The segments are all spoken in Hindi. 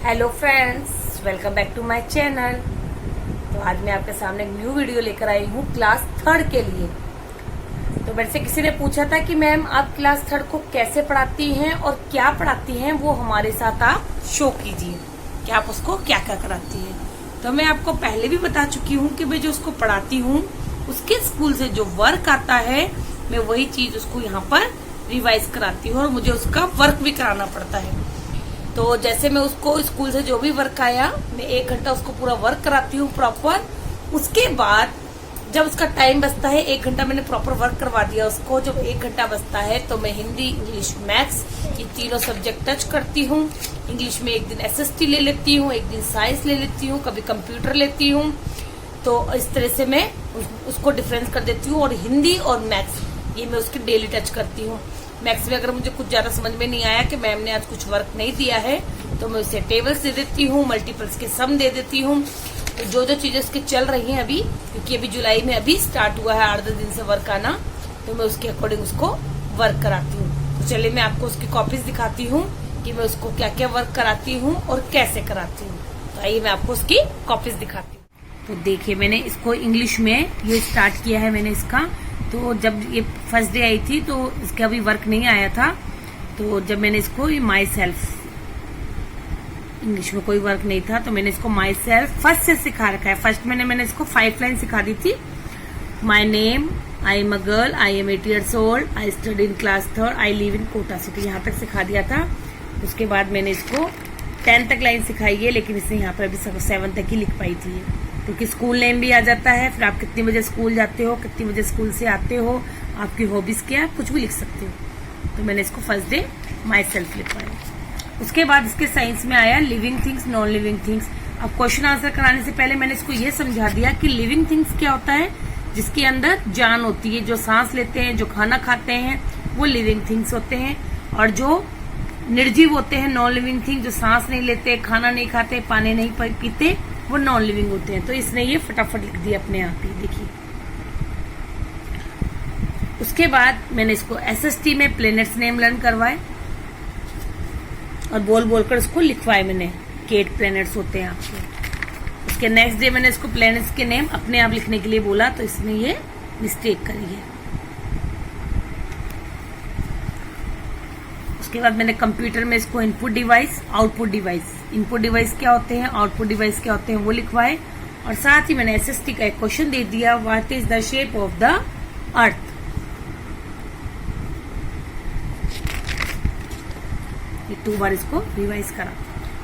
Hello friends, welcome back to my channel. तो आज मैं आपके सामने एक न्यू वीडियो लेकर आई हूँ क्लास थर्ड के लिए। तो मेरे से किसी ने पूछा था कि मैम आप क्लास थर्ड को कैसे पढ़ाती हैं और क्या पढ़ाती हैं, वो हमारे साथ आप शो कीजिए कि आप उसको क्या क्या कराती हैं। तो मैं आपको पहले भी बता चुकी हूँ कि मैं जो उसको पढ़ाती हूँ उसके स्कूल से जो वर्क आता है मैं वही चीज उसको यहाँ पर रिवाइज कराती हूँ और मुझे उसका वर्क भी कराना पड़ता है। तो जैसे मैं उसको स्कूल से जो भी वर्क आया मैं 1 घंटा उसको पूरा वर्क कराती हूँ प्रॉपर। उसके बाद जब उसका टाइम बचता है, 1 घंटा मैंने प्रॉपर वर्क करवा दिया उसको, जब 1 घंटा बचता है तो मैं हिंदी, इंग्लिश, मैथ्स ये तीनों सब्जेक्ट टच करती हूँ। इंग्लिश में एक दिन SST ले लेती हूँ, एक दिन साइंस ले लेती हूँ, कभी कंप्यूटर लेती हूँ। तो इस तरह से मैं उसको डिफरेंस कर देती हूँ। और हिंदी और मैथ्स ये मैं उसकी डेली टच करती हूँ। मैथ्स में अगर मुझे कुछ ज्यादा समझ में नहीं आया कि मैम ने आज कुछ वर्क नहीं दिया है तो मैं उसे टेबल्स दे देती हूँ, मल्टीपल्स के सम दे देती हूँ। तो जो जो चीजें उसके चल रही हैं अभी, क्योंकि अभी जुलाई में अभी स्टार्ट हुआ है 8-10 दिन से वर्क आना, तो मैं उसके अकॉर्डिंग उसको वर्क कराती हूँ। तो चलिए मैं आपको उसकी कॉपीज दिखाती हूँ कि मैं उसको क्या क्या वर्क कराती हूँ और कैसे कराती हूँ। तो आइए मैं आपको उसकी कॉपीज दिखाती हूँ। तो देखिए मैंने इसको इंग्लिश में ये स्टार्ट किया है मैंने इसका। तो जब ये फर्स्ट डे आई थी तो इसका अभी वर्क नहीं आया था। तो जब मैंने इसको माई सेल्फ, इंग्लिश में कोई वर्क नहीं था तो मैंने इसको माई सेल्फ फर्स्ट से सिखा रखा है। फर्स्ट मैंने इसको 5 लाइन सिखा दी थी। My name, I am a girl, I am 8 years old, I study in class third, I live in Kota city, यहाँ तक सिखा दिया था। उसके बाद मैंने इसको 10 तक लाइन सिखाई है, लेकिन इसने यहाँ पर अभी 7 तक ही लिख पाई थी, क्योंकि स्कूल नेम भी आ जाता है। फिर आप कितनी बजे स्कूल जाते हो, कितनी बजे स्कूल से आते हो, आपकी हॉबीज क्या है, कुछ भी लिख सकते हो। तो मैंने इसको फर्स्ट डे माई सेल्फ लिखवाया। उसके बाद इसके साइंस में आया living things, non living things. अब क्वेश्चन आंसर कराने से पहले मैंने इसको ये समझा दिया कि लिविंग थिंग्स क्या होता है, जिसके अंदर जान होती है, जो सांस लेते हैं, जो खाना खाते हैं, वो लिविंग थिंग्स होते हैं। और जो निर्जीव होते हैं, नॉन लिविंग थिंग, जो सांस नहीं लेते, खाना नहीं खाते, पानी नहीं पीते, वो नॉन लिविंग होते हैं। तो इसने ये फटाफट लिख दिया अपने आप ही, देखिए। उसके बाद मैंने इसको SST में प्लेनेट्स नेम लर्न करवाए और बोल बोलकर इसको लिखवाए मैंने कि 8 प्लेनेट्स होते हैं आपके। उसके नेक्स्ट डे मैंने इसको प्लेनेट्स के नेम अपने आप लिखने के लिए बोला, तो इसने ये मिस्टेक करी है। उसके बाद मैंने कंप्यूटर में इसको input device, output device, input device क्या होते हैं, आउटपुट डिवाइस क्या होते हैं, वो लिखवाए। और साथ ही मैंने SST का एक क्वेश्चन दे दिया, what is the shape of the earth. ये 2 बार इसको रिवाइज करा।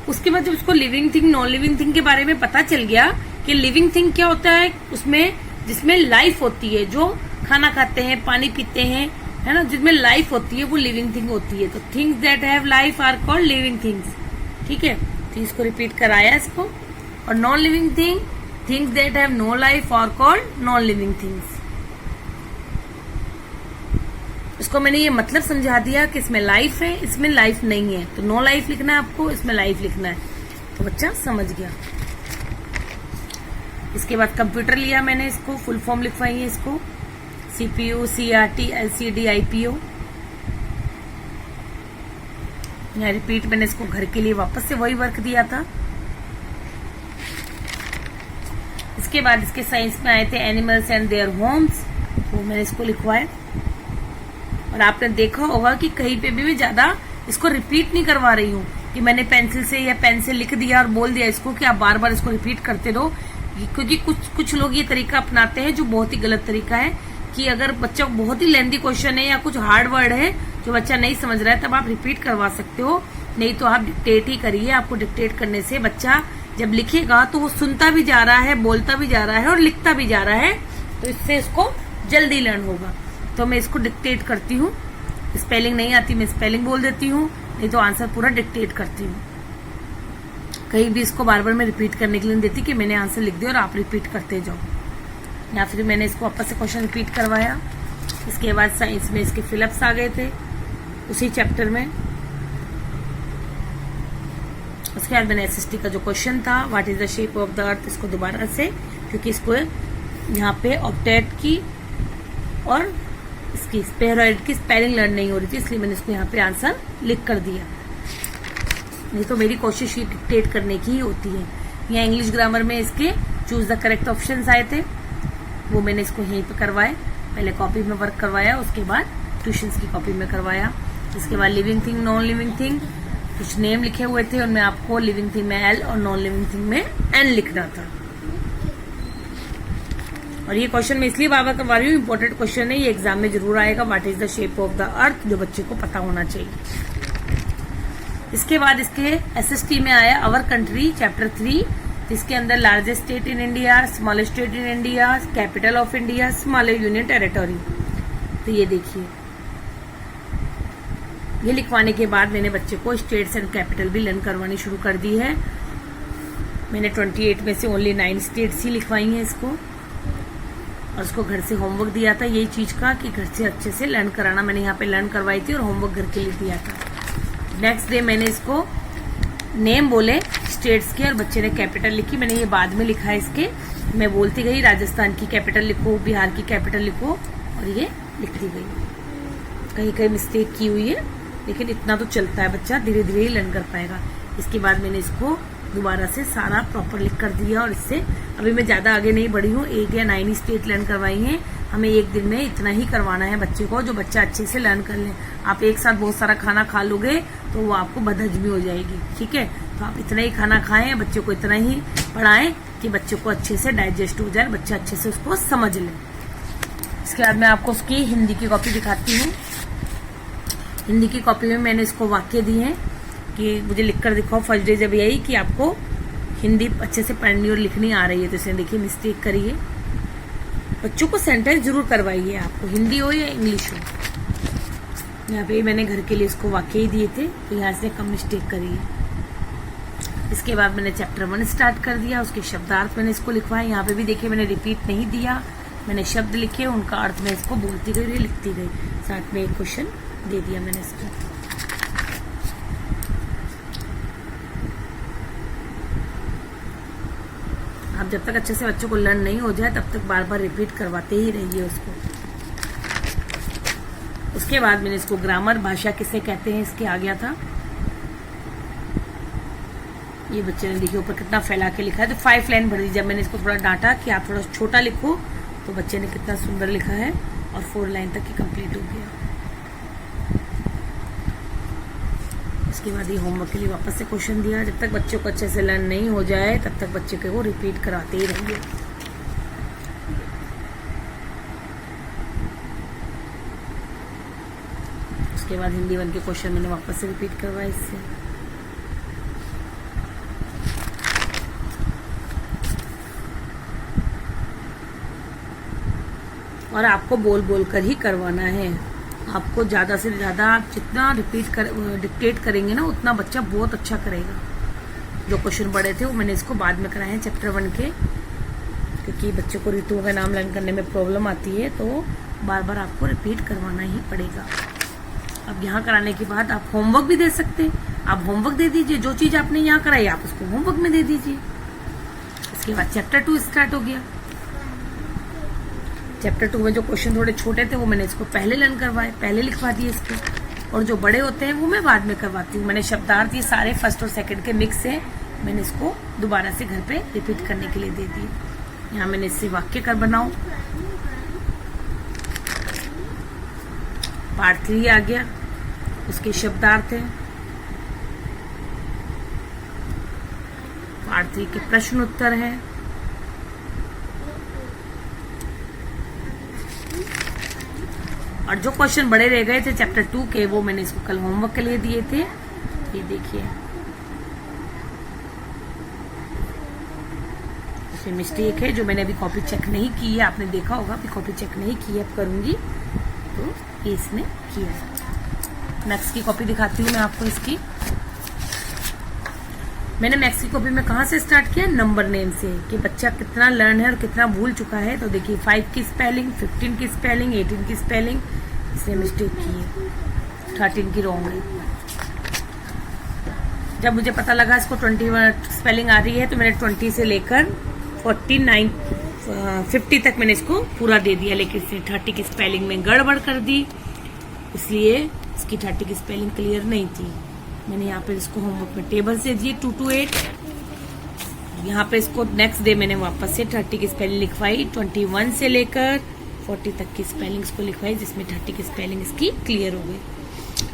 उसके बाद जब उसको living thing, non living thing के बारे में पता चल गया कि लिविंग थिंग क्या होता है, उसमें जिसमें लाइफ होती है, जो खाना खाते हैं, पानी पीते हैं, है ना, जिसमें लाइफ होती है वो लिविंग थिंग होती है। तो things that have life are called living things, ठीक है। तो इसको रिपीट कराया इसको। और non living thing, things that have no life are called non living things. इसको मैंने ये मतलब समझा दिया कि इसमें लाइफ है, इसमें लाइफ नहीं है। तो नो लाइफ लिखना है आपको, इसमें लाइफ लिखना है। तो बच्चा समझ गया। इसके बाद कंप्यूटर लिया मैंने, इसको फुल फॉर्म लिखवाई है इसको, CPU, CRT, LCD, IPO। यहाँ रिपीट मैंने इसको घर के लिए वापस से वही वर्क दिया था। इसके बाद इसके साइंस में आए थे एनिमल्स एंड देयर होम्स, वो मैंने इसको लिखवाया। और आपने देखा होगा कि कहीं पे भी ज्यादा इसको रिपीट नहीं करवा रही हूँ कि मैंने पेंसिल से या पेन से लिख दिया और बोल दिया इसको कि आप बार बार इसको रिपीट करते रहो, क्योंकि कुछ लोग ये तरीका अपनाते हैं जो बहुत ही गलत तरीका है कि अगर बच्चा बहुत ही लेंथी क्वेश्चन है या कुछ हार्ड वर्ड है जो बच्चा नहीं समझ रहा है तब आप रिपीट करवा सकते हो, नहीं तो आप डिक्टेट ही करिए। आपको डिक्टेट करने से बच्चा जब लिखेगा तो वो सुनता भी जा रहा है, बोलता भी जा रहा है और लिखता भी जा रहा है, तो इससे इसको जल्दी लर्न होगा। तो मैं इसको डिक्टेट करती हूँ। स्पेलिंग नहीं आती मैं स्पेलिंग बोल देती हूँ, नहीं तो आंसर पूरा डिक्टेट करती हूँ। कहीं भी इसको बार बार मैं रिपीट करने के लिए नहीं देती कि मैंने आंसर लिख दिया और आप रिपीट करते जाओ। या फिर मैंने इसको वापस से क्वेश्चन रिपीट करवाया। इसके बाद साइंस में इसके फिलअप्स आ गए थे उसी चैप्टर में। उसके बाद मैंने SST का जो क्वेश्चन था, what is the shape of the earth, इसको दोबारा से, क्योंकि इसको यहाँ पे ऑक्टेट की और इसकी स्पेरोइड की स्पेलिंग लर्न नहीं हो रही थी, इसलिए मैंने इसको यहाँ पे आंसर लिख कर दिया। नहीं तो मेरी कोशिश ये डिक्टेट करने की ही होती है। यहाँ इंग्लिश ग्रामर में इसके चूज द करेक्ट ऑप्शंस आए थे, वो मैंने इसको यहीं पे करवाए। पहले कॉपी में वर्क करवाया, उसके बाद ट्यूशंस की कॉपी में करवाया। इसके बाद living thing, non living thing, कुछ नेम लिखे हुए थे, उनमें आपको लिविंग थिंग में एल और नॉन लिविंग थिंग में एन लिखना था। और ये क्वेश्चन मैं इसलिए बाबा करवा रही हूँ, इंपॉर्टेंट क्वेश्चन है, ये एग्जाम में जरूर आएगा। What is the shape of the earth, जो बच्चे को पता होना चाहिए। इसके बाद इसके एसएसटी में आया अवर कंट्री चैप्टर 3, जिसके अंदर largest state in India, smallest state in India, capital of India, smaller union territory. तो ये देखिए, ये लिखवाने के बाद मैंने बच्चे को स्टेट्स एंड कैपिटल भी लर्न करवानी शुरू कर दी है। मैंने 28 में से ओनली 9 स्टेट्स ही लिखवाई हैं इसको, और उसको घर से होमवर्क दिया था यही चीज का कि घर से अच्छे से लर्न कराना। मैंने यहाँ पे लर्न करवाई थी और होमवर्क घर के लिए दिया था। नेक्स्ट डे मैंने इसको नेम बोले स्टेट्स के और बच्चे ने कैपिटल लिखी। मैंने ये बाद में लिखा है इसके, मैं बोलती गई राजस्थान की कैपिटल लिखो, बिहार की कैपिटल लिखो, और ये लिखती गई। कहीं कहीं मिस्टेक की हुई है, लेकिन इतना तो चलता है, बच्चा धीरे धीरे ही लर्न कर पाएगा। इसके बाद मैंने इसको दोबारा से सारा प्रॉपर लिख कर दिया, और इससे अभी मैं ज्यादा आगे नहीं बढ़ी हूँ। 8 या 9 स्टेट लर्न करवाई हैं। हमें एक दिन में इतना ही करवाना है बच्चे को, जो बच्चा अच्छे से लर्न कर ले। आप एक साथ बहुत सारा खाना खा लोगे तो वो आपको बदहजमी हो जाएगी, ठीक है। तो आप इतना ही खाना खाएं, बच्चे को इतना ही पढ़ाएं कि बच्चे को अच्छे से डाइजेस्ट हो जाए, बच्चा अच्छे से उसको समझ ले। इसके बाद मैं आपको उसकी हिंदी की कॉपी दिखाती हूँ। हिंदी की कॉपी में मैंने इसको वाक्य दिए हैं कि मुझे लिखकर दिखाओ फर्स्ट डे जब यही कि आपको हिंदी अच्छे से पढ़नी और लिखनी आ रही है। तो इसने देखिए मिस्टेक करिए। बच्चों को सेंटेंस जरूर करवाइए, आपको हिंदी हो या इंग्लिश हो। यहाँ पे मैंने घर के लिए इसको वाक्य ही दिए थे, तो यहाँ से कम मिस्टेक करी है। इसके बाद मैंने चैप्टर 1 स्टार्ट कर दिया, उसके शब्दार्थ मैंने इसको लिखवाया। यहाँ पे भी देखिए मैंने रिपीट नहीं दिया, मैंने शब्द लिखे, उनका अर्थ मैं इसको बोलती गई, लिखती गई। साथ में एक क्वेश्चन दे दिया मैंने इसको। आप जब तक अच्छे से बच्चों को लर्न नहीं हो जाए तब तक बार बार रिपीट करवाते ही रहिए उसको। उसके बाद मैंने इसको ग्रामर, भाषा किसे कहते हैं, इसके आ गया था। ये बच्चे ने देखिए ऊपर कितना फैला के लिखा है, तो 5 लाइन भर दी। जब मैंने इसको थोड़ा डांटा कि आप थोड़ा छोटा लिखो, तो बच्चे ने कितना सुंदर लिखा है और 4 लाइन तक ही कंप्लीट हो गया। उसके बाद ये होमवर्क के लिए वापस से क्वेश्चन दिया। जब तक बच्चों को अच्छे से लर्न नहीं हो जाए तब तक बच्चे को रिपीट कराते ही रहिए। उसके बाद हिंदी 1 के क्वेश्चन मैंने वापस से रिपीट करवाया इससे। और आपको बोल बोल कर ही करवाना है। आपको ज्यादा से ज्यादा आप जितना डिक्टेट करेंगे ना, उतना बच्चा बहुत अच्छा करेगा। जो क्वेश्चन पढ़े थे वो मैंने इसको बाद में कराए हैं चैप्टर 1 के, क्योंकि बच्चों को ऋतुओं का नाम लर्न करने में प्रॉब्लम आती है, तो बार बार आपको रिपीट करवाना ही पड़ेगा। अब यहाँ कराने के बाद आप होमवर्क भी दे सकते हैं। आप होमवर्क दे दीजिए, जो चीज आपने यहाँ कराई आप उसको होमवर्क में दे दीजिए। इसके बाद चैप्टर 2 स्टार्ट हो गया। चैप्टर 2 में जो क्वेश्चन थोड़े छोटे थे वो मैंने इसको पहले लर्न करवाए, पहले लिखवा दिए इसके, और जो बड़े होते हैं वो मैं बाद में करवाती हूँ। मैंने शब्दार्थ ये सारे फर्स्ट और सेकंड के मिक्स है, मैंने इसको दोबारा से घर पे रिपीट करने के लिए दे दिए। यहाँ मैंने इससे वाक्य कर बनाऊं। पार्ट 3 आ गया, उसके शब्दार्थ है। पार्ट 3 के प्रश्न उत्तर है। और जो क्वेश्चन बड़े रह गए थे चैप्टर 2 के, वो मैंने इसको कल होमवर्क के लिए दिए थे। ये देखिए इसमें मिस्टेक है जो मैंने अभी कॉपी चेक नहीं की है। आपने देखा होगा अभी कॉपी चेक नहीं की है, अब करूंगी, तो ये इसने किया है। मैथ्स की कॉपी दिखाती हूँ मैं आपको इसकी। मैंने मैथ्स की कॉपी में कहाँ से स्टार्ट किया, नंबर नेम से, कि बच्चा कितना लर्न है और कितना भूल चुका है। तो देखिए 5 की स्पेलिंग, 15 की स्पेलिंग, 18 की स्पेलिंग इसने मिस्टेक की है, 13 की रॉन्ग है। जब मुझे पता लगा इसको 21 स्पेलिंग आ रही है, तो मैंने 20 से लेकर 49 50 तक मैंने इसको पूरा दे दिया, लेकिन इसने 30 की स्पेलिंग में गड़बड़ कर दी, इसलिए इसकी 30 की स्पेलिंग क्लियर नहीं थी। मैंने यहाँ पे इसको होमवर्क में टेबल से दिए 2 to 8। यहाँ पे इसको नेक्स्ट डे मैंने वापस से 30 की स्पेलिंग लिखवाई, 21 से लेकर 40 तक की स्पेलिंग्स को लिखवाई, जिसमें 30 की स्पेलिंग इसकी क्लियर हो गई।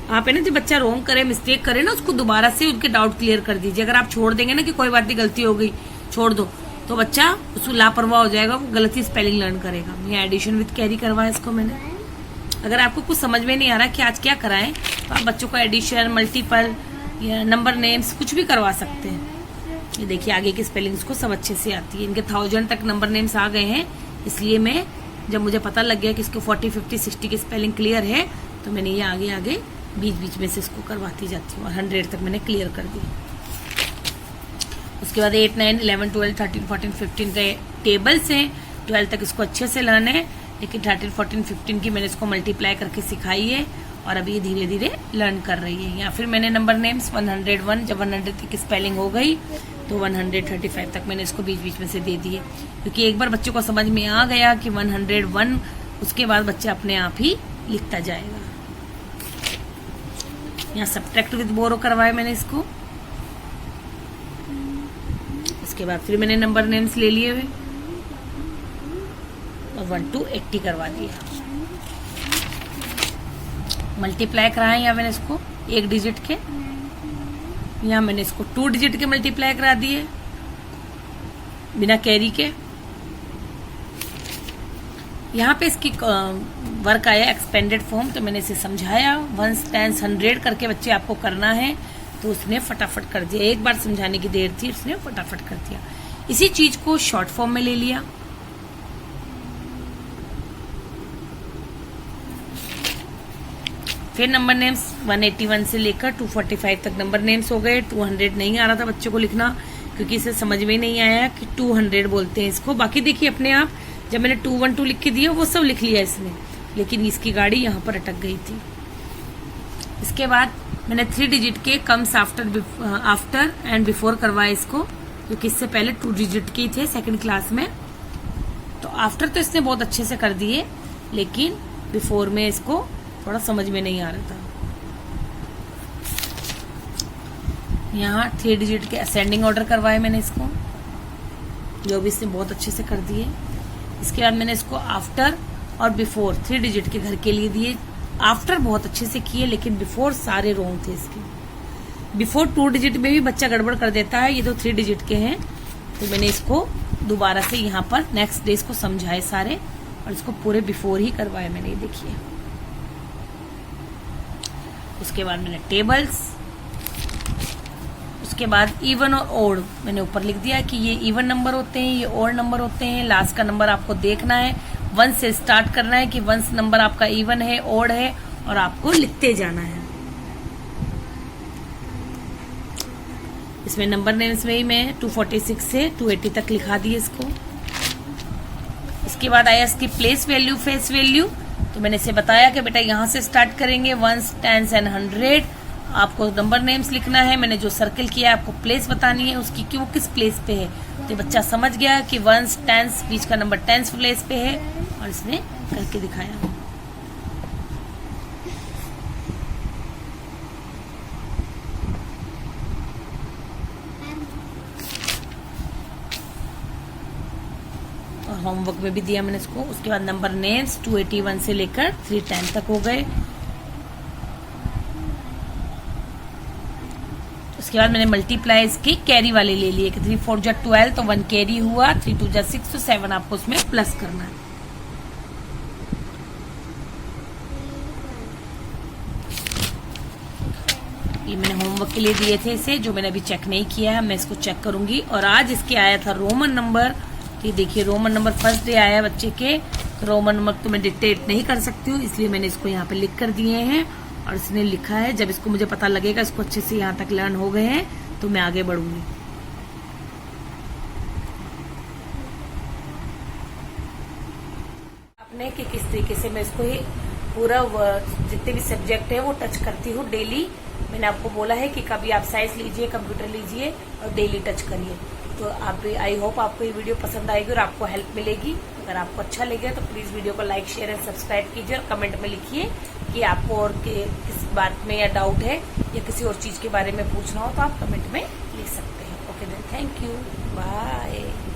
आप है ना, जो बच्चा रॉन्ग करे, मिस्टेक करे ना, उसको दोबारा से उनके डाउट क्लियर कर दीजिए। अगर आप छोड़ देंगे ना कि कोई बात नहीं, गलती हो गई, छोड़ दो, तो बच्चा उसको लापरवाह हो जाएगा, वो गलती स्पेलिंग लर्न करेगा। यहाँ एडिशन विद कैरी करवाया इसको मैंने। अगर आपको कुछ समझ में नहीं आ रहा कि आज क्या कराएं, तो आप बच्चों को एडिशन, मल्टीपल या नंबर नेम्स कुछ भी करवा सकते हैं। ये देखिए आगे की स्पेलिंग्स को सब अच्छे से आती है। इनके 1000 तक नंबर नेम्स आ गए हैं, इसलिए मैं जब मुझे पता लग गया कि इसको 40, 50, 60 की स्पेलिंग क्लियर है, तो मैंने ये आगे आगे बीच बीच में से इसको करवाती जाती हूँ और 100 तक मैंने क्लियर कर दी। उसके बाद 8, 9, 11, 12, 13, 14, 15 के टेबल्स हैं। 12 तक इसको अच्छे से लर्न है, लेकिन 13, 14, 15 की मैंने इसको मल्टीप्लाई करके सिखाई है और अभी ये धीरे धीरे लर्न कर रही है। या फिर मैंने नंबर नेम्स 101, जब 100 तक की स्पेलिंग हो गई तो 135 तक मैंने इसको बीच बीच में से दे दिए, क्योंकि एक बार बच्चे को समझ में आ गया कि 101, उसके बाद बच्चा अपने आप ही लिखता जाएगा। यहाँ सब्ट्रैक्ट विद बोरो करवाया मैंने इसको। इसके बाद फिर मैंने नंबर नेम्स ले लिए हुए और 1 to 80 करवा दिया। मल्टीप्लाई कराया यहाँ मैंने इसको 1 डिजिट के, यहाँ मैंने इसको 2 डिजिट के मल्टीप्लाई करा दिए बिना कैरी के। यहाँ पे इसकी वर्क आया एक्सपेंडेड फॉर्म, तो मैंने इसे समझाया। 1 10 100 करके बच्चे आपको करना है, तो उसने फटाफट कर दिया। एक बार समझाने की देर थी, उसने फटाफट कर दिया। इसी चीज को शॉर्ट फॉर्म में ले लिया। फिर नंबर नेम्स 181 से लेकर 245 तक नंबर नेम्स हो गए। 200 नहीं आ रहा था बच्चों को लिखना, क्योंकि इसे समझ में नहीं आया कि 200 बोलते हैं इसको। बाकी देखिए अपने आप, जब मैंने 212 लिख के दिया वो सब लिख लिया इसने, लेकिन इसकी गाड़ी यहाँ पर अटक गई थी। इसके बाद मैंने 3 डिजिट के कम्स आफ्टर एंड बिफोर करवाया इसको, क्योंकि इससे पहले 2 डिजिट के थे सेकंड क्लास में। तो आफ्टर तो इसने बहुत अच्छे से कर दिए, लेकिन बिफोर में इसको थोड़ा समझ में नहीं आ रहा था। यहाँ 3 डिजिट के असेंडिंग ऑर्डर करवाए मैंने इसको, जो भी इसने बहुत अच्छे से कर दिए। इसके बाद मैंने इसको आफ्टर और बिफोर 3 डिजिट के घर के लिए दिए। आफ्टर बहुत अच्छे से किए, लेकिन बिफोर सारे रॉन्ग थे इसके। बिफोर 2 डिजिट में भी बच्चा गड़बड़ कर देता है, ये तो 3 डिजिट के हैं। तो मैंने इसको दोबारा से यहाँ पर नेक्स्ट डे इसको समझाए सारे, और इसको पूरे बिफोर ही करवाए मैंने, ये देखिए। उसके बाद मैंने टेबल्स, उसके बाद इवन और ओड मैंने ऊपर लिख दिया कि ये इवन नंबर होते हैं, ये ओड नंबर होते हैं। लास्ट का नंबर आपको देखना है, 1 से स्टार्ट करना है कि 1 नंबर आपका इवन है, ओड है, और आपको लिखते जाना है। इसमें नंबर नेम्स में ही मैं 246 से 280 तक लिखा दिए इसको। इसके बाद आया इसकी प्लेस वैल्यू, फेस वैल्यू। तो मैंने इसे बताया कि बेटा यहाँ से स्टार्ट करेंगे 1, 10 एंड 100। आपको नंबर नेम्स लिखना है, मैंने जो सर्कल किया है आपको प्लेस बतानी है उसकी, कि वो किस प्लेस पे है। तो बच्चा समझ गया कि 1, 10 बीच का नंबर 10 प्लेस पे है, और इसने करके दिखाया। और होमवर्क में भी दिया मैंने इसको। उसके बाद नंबर नेम्स 281 से लेकर 310 तक हो गए। उसके बाद मैंने मल्टीप्लाई इसके कैरी वाले ले लिए कि 3 4 जा 12, तो 1 कैरी हुआ, 3 2 जा 6, तो 7 आपको उसमें प्लस करना है। ये मैंने होमवर्क के लिए दिए थे इसे, जो मैंने अभी चेक नहीं किया है, मैं इसको चेक करूंगी। और आज इसके आया था रोमन नंबर, ये देखिए रोमन नंबर फर्स्ट डे आया है बच्चे के। तो रोमन नंबर तो मैं डिक्टेट नहीं कर सकती हूँ, इसलिए मैंने इसको यहाँ पे लिख कर दिए हैं, और इसने लिखा है। जब इसको मुझे पता लगेगा इसको अच्छे से यहाँ तक लर्न हो गए हैं, तो मैं आगे बढ़ूंगी। अपने कि किस तरीके से मैं इसको ही पूरा जितने भी सब्जेक्ट है वो टच करती हूँ डेली, मैंने आपको बोला है कि कभी आप साइंस लीजिए, कंप्यूटर लीजिए और डेली टच करिए। तो आप, आई होप आपको ये वीडियो पसंद आएगी और आपको हेल्प मिलेगी। अगर आपको अच्छा लगे तो प्लीज वीडियो को लाइक, शेयर एंड सब्सक्राइब कीजिए और कमेंट में लिखिए कि आपको और किस बात में या डाउट है या किसी और चीज के बारे में पूछना हो तो आप कमेंट में लिख सकते हैं। Okay then, thank you, bye.